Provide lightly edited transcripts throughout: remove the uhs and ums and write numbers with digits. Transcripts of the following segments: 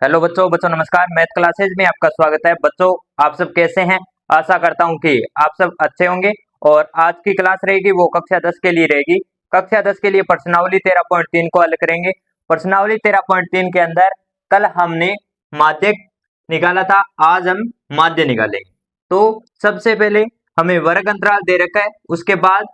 Hello बच्चों बच्चों नमस्कार। मैथ क्लासेज में आपका स्वागत है। बच्चों आप सब कैसे हैं? आशा करता हूं कि आप सब अच्छे होंगे। और आज की क्लास रहेगी वो कक्षा 10 के लिए रहेगी। कक्षा 10 के लिए प्रश्नावली 13.3 को हल करेंगे। प्रश्नावली 13.3 के अंदर कल हमने माध्य निकाला था, आज हम माध्य निकालेंगे। तो सबसे पहले हमें वर्ग अंतराल दे रखा है, उसके बाद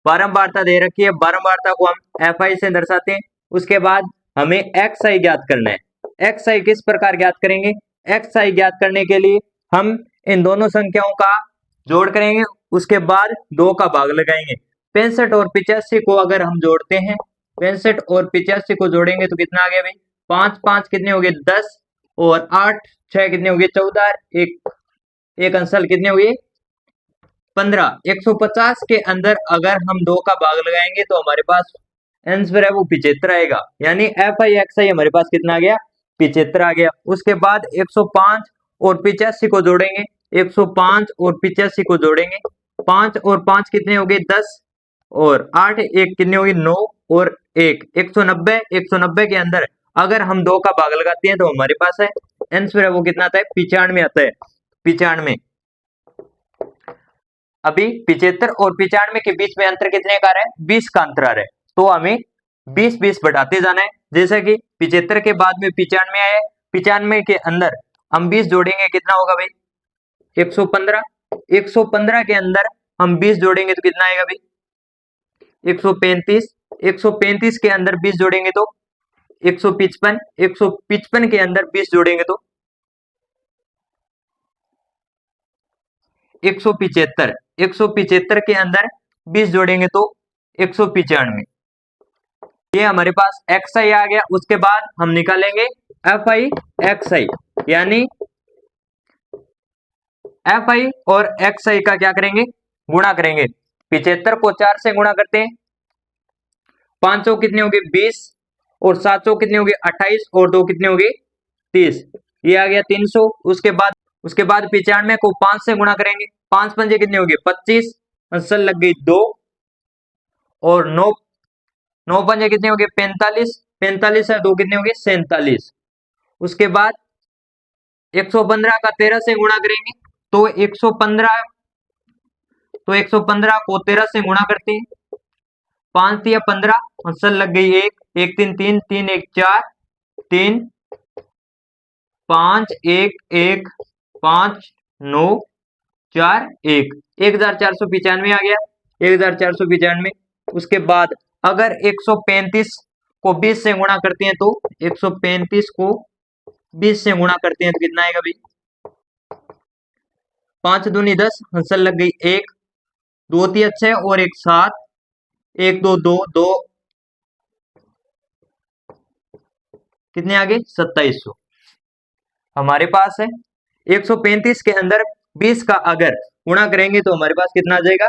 बारंबारता दे रखी है। बारंबारता को हम एफ आई से दर्शाते हैं। उसके बाद हमें एक्स आई ज्ञात करना है। एक्स आई किस प्रकार ज्ञात करेंगे? एक्स आई ज्ञात करने के लिए हम इन दोनों संख्याओं का जोड़ करेंगे, उसके बाद 2 का भाग लगाएंगे। 65 और 85 को अगर हम जोड़ते हैं, 65 और 85 को जोड़ेंगे तो कितना आ गया भाई? 5 5 कितने हो गए? 10 और 8 6 कितने हो गए? 14। एक अंशल कितने हुए? 15। 150 के अंदर अगर हम 2 का भाग लगाएंगे तो हमारे पास आंसर है वो 75 आएगा। यानी एफ आई एक्स आई हमारे पास कितना आ गया? 75 आ गया। उसके बाद 105 और 85 को जोड़ेंगे। 105 और 85 को जोड़ेंगे। 5 और 5 कितने हो गए? 10 और 8 एक कितने हो गए? 9 और 1 190। 190 के अंदर अगर हम 2 का भाग लगाते हैं तो हमारे पास है आंसर है वो कितना आता है? 95 आता है। 95। अभी 75 और 95 के बीच में अंतर कितने का आ रहा है? 20 का अंतर आ रहा है। तो हमें 20 20 बढ़ाते जाना है। जैसे कि 75 के बाद में 95 आया है, 95 के अंदर हम 20 जोड़ेंगे, कितना होगा भाई? 115। 115 के अंदर हम 20 जोड़ेंगे तो कितना आएगा भाई? 135। 135 के अंदर 20 जोड़ेंगे तो 155। 155 के अंदर 20 जोड़ेंगे तो 175। 175 के अंदर 20 जोड़ेंगे तो 195। ये हमारे पास एक्स आई आ गया। उसके बाद हम निकालेंगे एफ आई एक्स आई। यानी एफ आई और एक्स आई का क्या करेंगे? गुणा करेंगे। 75 को 4 से गुणा करते हैं। 5 कितने हो गए? 20 और 7 कितने हो गए? 28 और 2 कितने हो गए? 30। ये आ गया 300। उसके बाद 95 को 5 से गुणा करेंगे। 5 पंजे कितने हो गए? 25। अंसल लग गई 2 और 9 9 पंजे कितने हो गए? 45। 45 है 2 कितने हो गए? 47। उसके बाद 115 का 13 से गुणा करेंगे तो 115 को 13 से गुणा करते हैं। 5 तिया 15, अंसल लग गई 1 1 3 3 3 1 4 3 5 1 1 5 9 4 1 1495 आ गया। 1495। उसके बाद अगर 135 को 20 से गुणा करते हैं तो 135 को 20 से गुणा करते हैं तो कितना आएगा भाई? 5 दूनी 10, हंसल लग गई 1 2 तिया 6 और 1 7 1 2 2 2 कितने आ गए? 2700 हमारे पास है। 135 के अंदर 20 का अगर गुणा करेंगे तो हमारे पास कितना आ जाएगा?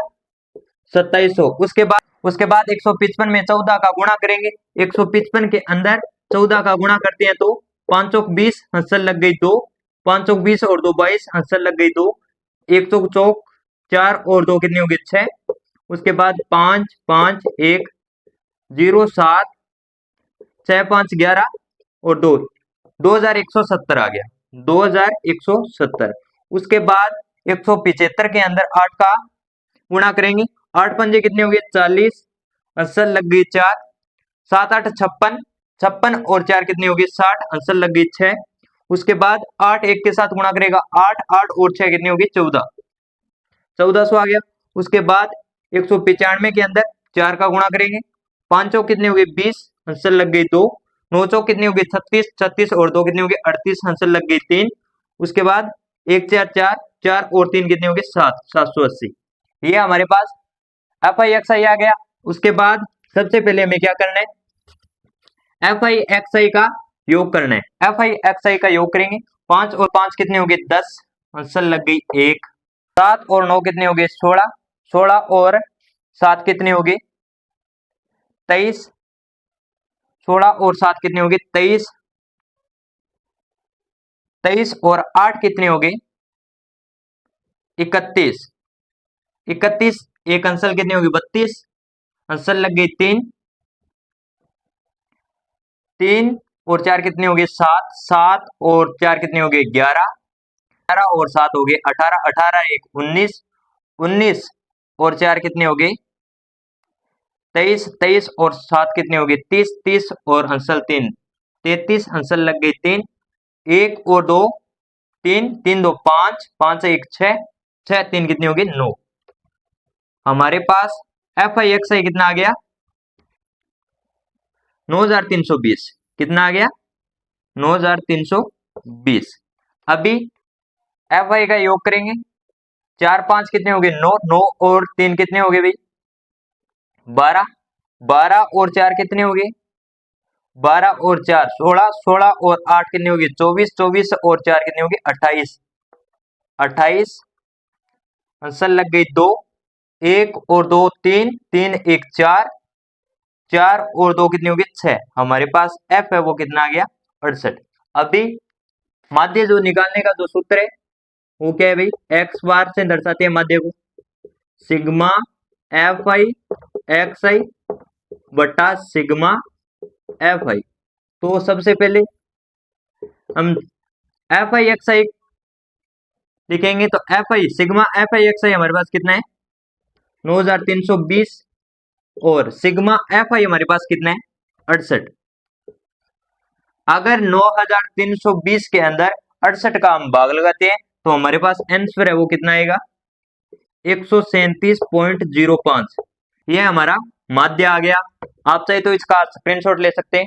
2700। उसके बाद 155 में 14 का गुणा करेंगे। 155 के अंदर 14 का गुणा करते हैं तो 5 चौक 20, हंसल लग गई 2 5 चौक 20 और 2 22, हंसल लग गई 2 1 चौक चौक 4 और 2 कितनी होगी? 6। उसके बाद 5 5 1 0 7 6 5 11 और 2 2170 आ गया। 2170। उसके बाद 175 के अंदर 8 का गुणा करेंगे। 8 पंजे कितने हो गए? 40, अंसल लग गई 4 7 8 56 56 और 4 कितनी होगी? 60, अंसल लग गई 6। उसके बाद 8 1 के साथ गुणा करेगा 8 8 और 6 कितनी होगी? 14 1400 आ गया। उसके बाद 195 के अंदर 4 का गुणा करेंगे। 5 चौक कितनी होगी? 20, अंसल लग गई 2 9 चौक कितनी होगी? 36 36 और 2 कितनी होगी? 38, अंसल लग गई 3। उसके बाद 1 4 4 4 और 3 कितनी होगी? 7 780। ये हमारे पास एफ आई एक्स आई आ गया। उसके बाद सबसे पहले हमें क्या करना है? एफ आई एक्स आई का योग करना है। एफ आई एक्स आई का योग करेंगे। 5 और 5 कितने हो गए? 10, आंसर लग गई 1। 7 और 9 कितने हो गए? 16 16 और 7 कितने हो गए? 23। 16 और 7 कितने हो गए? 23। 23 और 8 कितने हो गए? 31। 31 एक अंसल कितनी होगी? 32, अंसल लग गई 3 3 और 4 कितने हो गए 7, 7 और 4 कितने हो गए 11, 11 और 7 हो गए 18, 18 एक 19, 19 और 4 कितने हो गए 23, 23 और 7 कितने हो गए 30, 30 और अंसल 3 33, अंसल लग गई 3, 1 और 2 3, 3 2 5, 5 1 6, 6 3 कितने हो गए 9। हमारे पास एफ आई एक्स आई कितना आ गया 9320, कितना आ गया 9320। अभी एफ आई का योग करेंगे, 4 5 कितने हो गए 9, 9 और 3 कितने हो गए भाई 12, 12 और 4 कितने हो गए 12 और 4 16, 16 और 8 कितने हो गए 24, 24 और 4 कितने हो गए 28, 28 आंसर लग गई 2, 1 और 2 3, 3 1 4, 4 और 2 कितने हो गए 6। हमारे पास एफ है वो कितना आ गया 68। अभी माध्य जो निकालने का जो सूत्र है वो क्या है भाई, एक्स बार से दर्शाते हैं माध्य को, सिग्मा एफ आई एक्स आई बटा सिग्मा एफ आई। तो सबसे पहले हम एफ आई एक्स आई लिखेंगे, तो F I sigma F I X I हमारे पास कितना है 9320 और सिग्मा एफ आई हमारे पास कितना है 68। अगर 9320 के अंदर 68 का हम भाग लगाते हैं तो हमारे पास आंसर है वो कितना आएगा 137.05। यह हमारा माध्य आ गया। आप चाहे तो इसका स्क्रीनशॉट ले सकते हैं।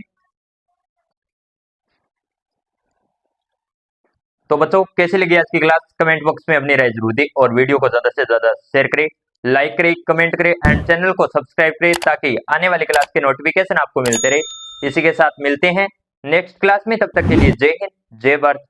तो बच्चों कैसे लगी आज की क्लास, कमेंट बॉक्स में अपनी राय जरूर दें और वीडियो को ज्यादा से ज्यादा शेयर करें, लाइक करें, कमेंट करें एंड चैनल को सब्सक्राइब करें ताकि आने वाली क्लास के नोटिफिकेशन आपको मिलते रहे। इसी के साथ मिलते हैं नेक्स्ट क्लास में, तब तक के लिए जय हिंद जय भारत।